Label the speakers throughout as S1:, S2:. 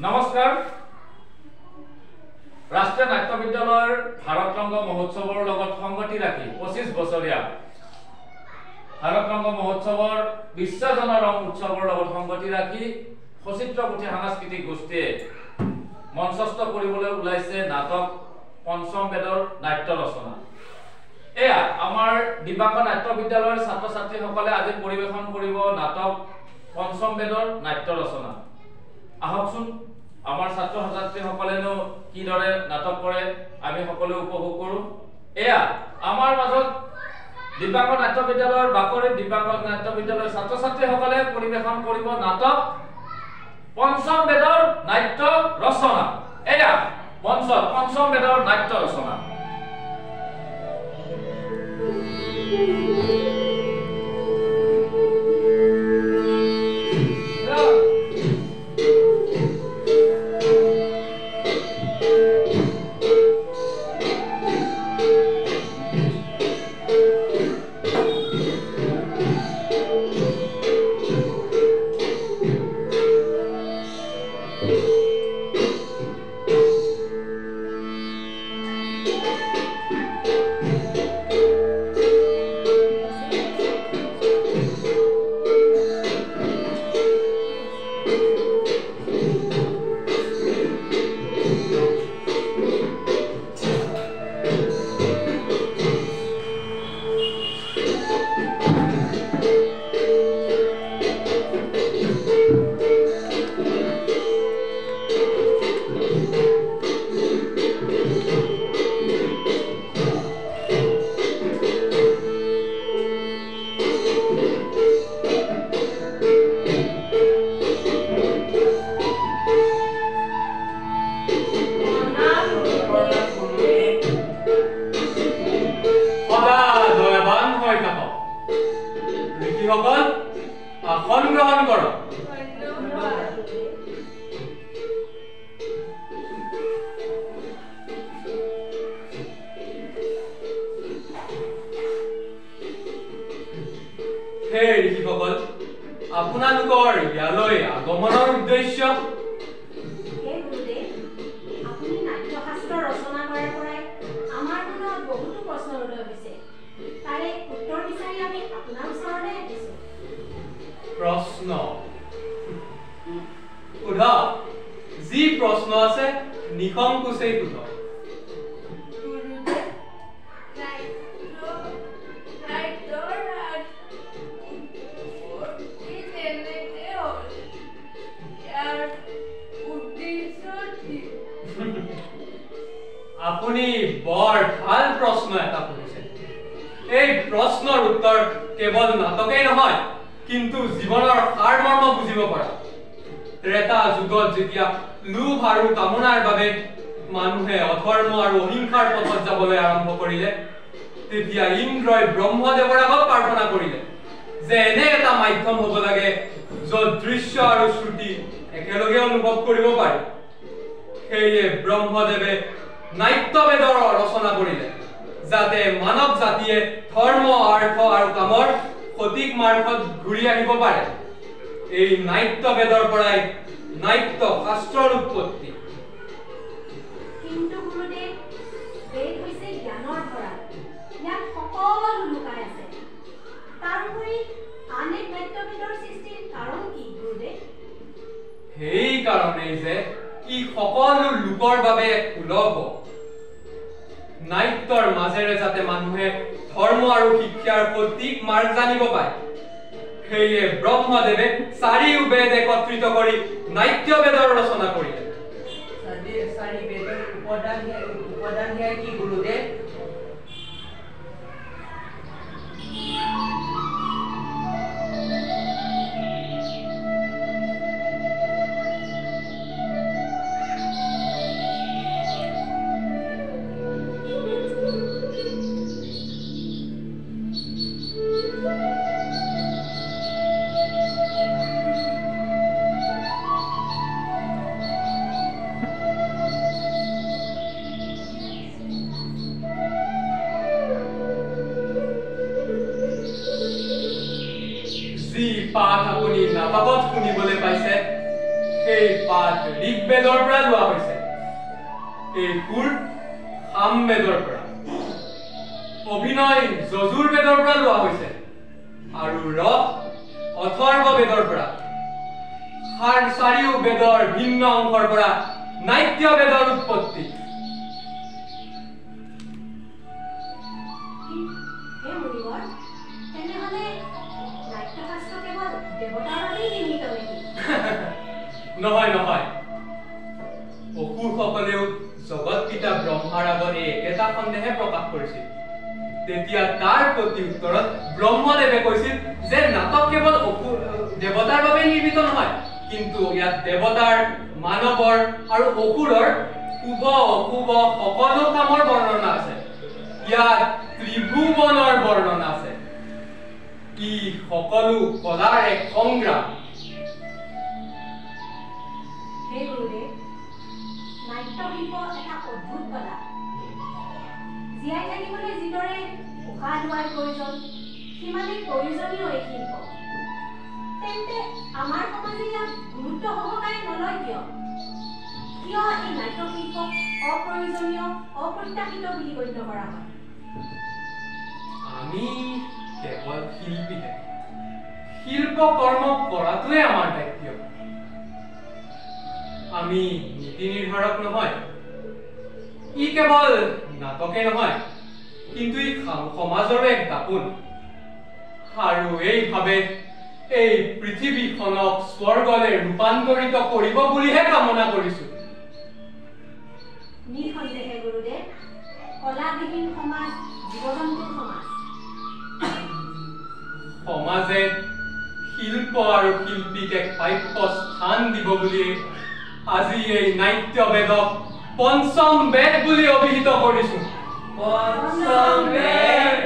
S1: নমস্কাৰ ৰাষ্ট্ৰীয় নাট্য বিদ্যালয়ৰ ভাৰতৰংগ মহোৎসৱৰ লগত সংগতি ৰাখি 25 বছৰীয়া ভাৰতৰংগ মহোৎসৱৰ বিশ্বজনৰ ৰং উৎসৱৰ লগত সংগতি ৰাখি সচিত্ৰপুথি সাংস্কৃতিক গোষ্ঠীয়ে মঞ্চস্থ কৰিবলৈ ওলাইছে নাটক পঞ্চম বেদৰ নাট্য ৰচনা। এয়া আমাৰ দিবাংগ নাট্য বিদ্যালয়ৰ ছাত্ৰ ছাত্ৰীসকলে আজি পৰিৱেশন কৰিব নাটক পঞ্চম বেদৰ নাট্য ৰচনা। আহকচোন আমাৰ ছাত্ৰ ছাত্ৰীসকলেনো কিদৰে নাটক কৰে আমি সকলো উপভোগ কৰোঁ। এয়া আমাৰ মাজত দিবাংগ নাট্য বিদ্যালয়ৰ বাকৰি দিবাংগ নাট্য বিদ্যালয়ৰ ছাত্ৰ ছাত্ৰীসকলে পৰিৱেশন কৰিব নাটক পঞ্চম বেদৰ নাট্য ৰচনা। এয়া পঞ্চম বেদৰ নাট্য ৰচনা। আপোনালোকৰ ইয়ালৈ আগমনৰ উদ্দেশ্য
S2: আপুনি নাট্যশাস্ত্ৰ ৰচনা কৰাৰ পৰাই আমাৰ মনত বহুতো প্ৰশ্ন উদয় হৈছে। তাৰে উত্তৰ বিচাৰি আমি আপোনাৰ ওচৰলৈ আহিছোঁ।
S3: প্ৰশ্ন সোধা, যি প্ৰশ্ন আছে নিসংকোচেই সোধক। আপুনি বৰ ভাল প্ৰশ্ন এটা সুধিছে। এই প্ৰশ্নৰ উত্তৰ কেৱল নাটকেই নহয় কিন্তু জীৱনৰ সাৰমৰ্ম বুজিব পৰা। ত্ৰেতা যুগত যেতিয়া লোভ আৰু কামনাৰ বাবে মানুহে অধৰ্ম আৰু অহিংসাৰ পথত যাবলৈ আৰম্ভ কৰিলে তেতিয়া ইন্দ্ৰই ব্ৰহ্মদেৱৰ আগত প্ৰাৰ্থনা কৰিলে যে এনে এটা মাধ্যম হ'ব লাগে য'ত দৃশ্য আৰু শ্ৰুতি একেলগে অনুভৱ কৰিব পাৰে। সেয়ে ব্ৰহ্মদেৱে নাট্যবেদৰ ৰচনা কৰিলে যাতে মানৱ জাতিয়ে ধৰ্ম অৰ্থ আৰু কামৰ সঠিক মাৰ্গত ঘূৰি আহিব পাৰে। এই নাট্যবেদৰ পৰাই নাট্য শাস্ত্ৰৰ উৎপত্তি।
S2: কিন্তু গুৰুদেৱ, বেদ হৈছে জ্ঞানৰ ভঁৰাল। ইয়াত সকলো লুকাই আছে। তাৰোপৰি আন এক নাট্যবেদৰ সৃষ্টিৰ কাৰণ কি গুৰুদেৱ?
S3: সেই কাৰণেই যে ই সকলো লোকৰ বাবে এক সুলভ নাট্যৰ মাজেৰে যাতে মানুহে ধৰ্ম আৰু শিক্ষাৰ সঠিক মাৰ্গ জানিব পাৰে। সেয়ে ব্ৰহ্মদেৱে 4 বেদ একত্ৰিত কৰি নাট্যবেদৰ ৰচনা কৰিলে।
S4: 4 বেদৰ উপাদান কি গুৰুদেৱ?
S3: যি পাঠ আপুনি নাটকত শুনিবলৈ পাইছে এই পাঠ ঋগ্বেদৰ পৰা লোৱা হৈছে, এই সুৰ সামবেদৰ পৰা, অভিনয় যজুৰ্বেদৰ পৰা লোৱা হৈছে আৰু ৰস অথৰ্ব বেদৰ পৰা, চাৰিও বেদৰ ভিন্ন অংশৰ পৰা নাট্য বেদৰ উৎপত্তি।
S2: হে মুনিবৰ, তেনেহলে নাট্যশাস্ত্ৰ কেৱল দেৱতাৰ বাবেই নিৰ্মিত নেকি?
S3: নহয় নহয়, অসুৰসকলেও জগত পিতা ব্ৰহ্মাৰ আগত এই একেটা সন্দেহে প্ৰকাশ কৰিছিল। তেতিয়া তাৰ প্ৰতি উত্তৰত ব্ৰহ্মদেৱে কৈছিল যে নাটক কেৱল দেৱতাৰ বাবে নিৰ্মিত নহয়, কিন্তু ইয়াত দেৱতাৰ, মানৱৰ আৰু অসুৰৰ শুভ অশুভ সকলো কামৰ বৰ্ণনা আছে। ইয়াত ত্ৰিভুৱনৰ বৰ্ণনা আছে। ই সকলো কলাৰ এক সংগ্ৰাম।
S2: হে গুৰুদেৱ, নাট্যশিল্প এটা অদ্ভুত কলা। জীয়াই থাকিবলৈ যিদৰে উশাহ লোৱাৰ প্ৰয়োজন, সিমানেই প্ৰয়োজনীয় এই শিল্প। তেন্তে আমাৰ সমাজে ইয়াক গুৰুত্ব সহকাৰে নলয় কিয়? কিয় এই নাট্যশিল্পক অপ্ৰয়োজনীয়, অপ্ৰত্যাশিত বুলি গণ্য কৰা হয়?
S3: আমি কেৱল শিল্পীহে, শিল্প কৰ্ম কৰাটোৱে আমাৰ দায়িত্ব। আমি নীতি নিৰ্ধাৰক নহয়। ই কেৱল নাটকে নহয়, কিন্তু ই সমাজৰ এক দাপোন। আৰু এইভাৱে এই পৃথিৱীখনক স্বৰ্গলৈ ৰূপান্তৰিত কৰিব বুলিহে কামনা কৰিছো।
S2: নিঃসন্দেহে গুৰুদেৱ, কলাবিহীন সমাজ জীৱ-জন্তুৰ সমাজ।
S3: সমাজে শিল্প আৰু শিল্পীক এক প্ৰাপ্য স্থান দিব বুলি আজি এই নাট্য বেদক পঞ্চম বেদ বুলি অভিহিত কৰিছো।
S4: পঞ্চম বেদ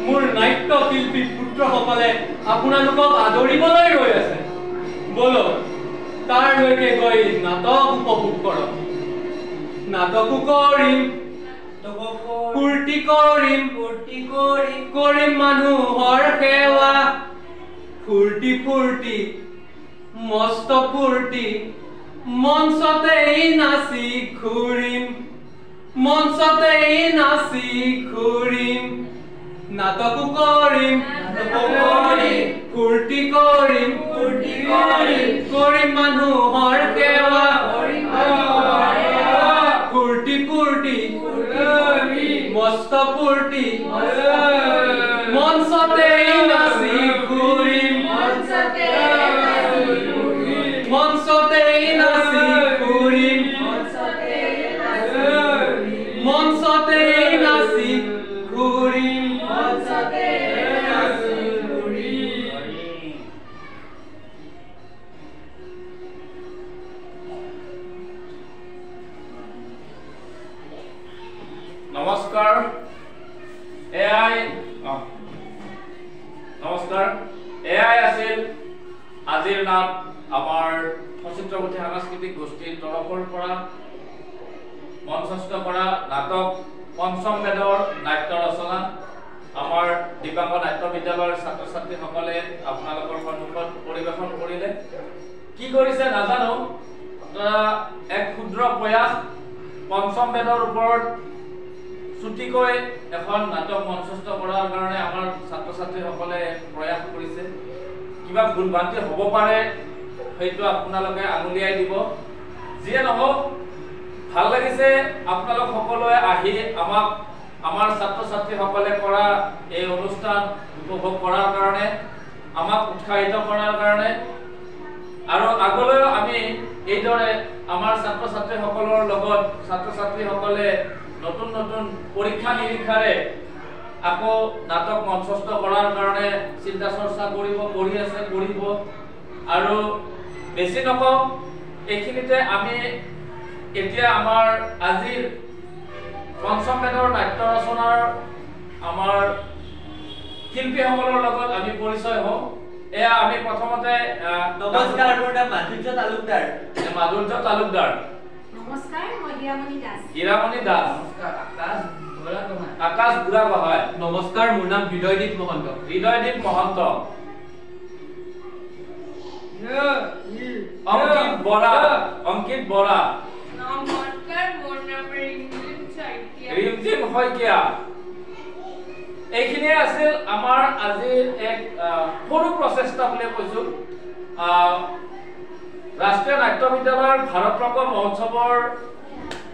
S3: মোৰ নাট্য শিল্পী পুত্ৰসকলে আপোনালোকক আদৰিবলৈ ৰৈ আছে। বলক তাৰলৈকে গৈ নাটক উপভোগ কৰক। নাটকো কৰিম, ফূৰ্তি কৰিম, কৰিম মানুহৰ সেৱা। ফূৰ্তি ফূৰ্তি মস্ত ফূৰ্তি, মঞ্চতেই নাচি ঘূৰিম, মঞ্চতেই নাচি ঘূৰিম। নাটকো কৰিম, ফূৰ্তি কৰিম, কৰিম মানুহৰ সেৱা। ফূৰ্তি ফূৰ্তি মস্ত ফূৰ্তি, মঞ্চতেই নাচি ঘূৰিম, মঞ্চতেই নাচি ঘূৰিম, মঞ্চতেই নাচি ঘূৰিম।
S1: নমস্কাৰ। এয়াই আছিল আজিৰ নাট আমাৰ সচিত্ৰপতি সাংস্কৃতিক গোষ্ঠীৰ তৰফৰ পৰা মঞ্চস্থ কৰা নাটক পঞ্চম বেদৰ নাট্য ৰচনা। আমাৰ দিব্যাংগ নাট্য বিদ্যালয়ৰ ছাত্ৰ ছাত্ৰীসকলে আপোনালোকৰ সন্মুখত পৰিৱেশন কৰিলে। কি কৰিছে নাজানো, এক ক্ষুদ্ৰ প্ৰয়াস পঞ্চম বেদৰ ওপৰত ছুটিকৈ এখন নাটক মঞ্চস্থ কৰাৰ কাৰণে আমাৰ ছাত্ৰ ছাত্ৰীসকলে প্ৰয়াস কৰিছে। কিবা ভুল ভ্ৰান্তি হ'ব পাৰে, সেইটো আপোনালোকে আঙুলিয়াই দিব। যিয়ে নহওক, ভাল লাগিছে আপোনালোক সকলোৱে আহি আমাক আমাৰ ছাত্ৰ ছাত্ৰীসকলে কৰা এই অনুষ্ঠান উপভোগ কৰাৰ কাৰণে আমাক উৎসাহিত কৰাৰ কাৰণে আৰু আগলৈও আমি এইদৰে আমাৰ ছাত্ৰ ছাত্ৰীসকলৰ লগত ছাত্ৰ ছাত্ৰীসকলে নতুন নতুন পৰীক্ষা নিৰীক্ষাৰে আকৌ নাটক মঞ্চস্থ কৰাৰ কাৰণে চিন্তা চৰ্চা কৰি আছে কৰিব আৰু বেছি নকওঁ এইখিনিতে আমি এতিয়া আমাৰ আজিৰ পঞ্চম বেদৰ নাট্য ৰচনাৰ আমাৰ শিল্পীসকলৰ লগত আমি পৰিচয় হওঁ এয়া আমি প্ৰথমতে
S4: নমস্কাৰ মোৰ নাম মাধুৰ্য তালুকদাৰ
S2: নমস্কাৰ মই হীৰামণি দাস
S4: নমস্কাৰ
S1: আকাশ বুঢ়াগোহাঁই
S3: নমস্কাৰ মোৰ নাম হৃদয়দীপ মহন্ত
S1: অংকিত বৰা
S5: নমস্কাৰ মোৰ নাম
S1: ৰিমজিম শইকীয়া এইখিনিয়ে আছিল আমাৰ আজিৰ এক সৰু প্ৰচেষ্টা বুলি কৈছো ৰাষ্ট্ৰীয় নাট্য বিদ্যালয়ৰ ভাৰতৰংগ মহোৎসৱৰ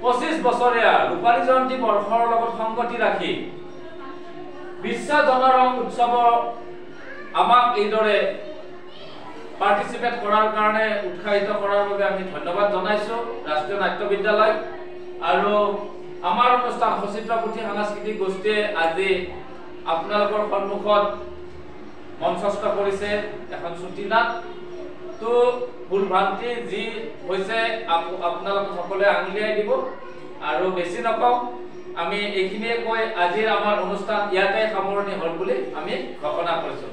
S1: 25 বছৰীয়া ৰূপালী জয়ন্তী বৰ্ষৰ লগত সংগতি ৰাখি বিশ্ব জনৰং উৎসৱ আমাক এইদৰে পাৰ্টিচিপেট কৰাৰ কাৰণে উৎসাহিত কৰাৰ বাবে আমি ধন্যবাদ জনাইছো ৰাষ্ট্ৰীয় নাট্য বিদ্যালয় আৰু আমাৰ অনুষ্ঠান সচিত্ৰ পুথি সাংস্কৃতিক গোষ্ঠীয়ে আজি আপোনালোকৰ সন্মুখত মঞ্চস্থ কৰিছে এখন ছুটি নাট তো ভুল ভ্ৰান্তি যি হৈছে আপোনালোক সকলোৱে আঙুলিয়াই দিব আৰু বেছি নকওঁ আমি এইখিনিয়ে কৈ আজিৰ আমাৰ অনুষ্ঠান ইয়াতে সামৰণি হ'ল বুলি আমি ঘোষণা কৰিছো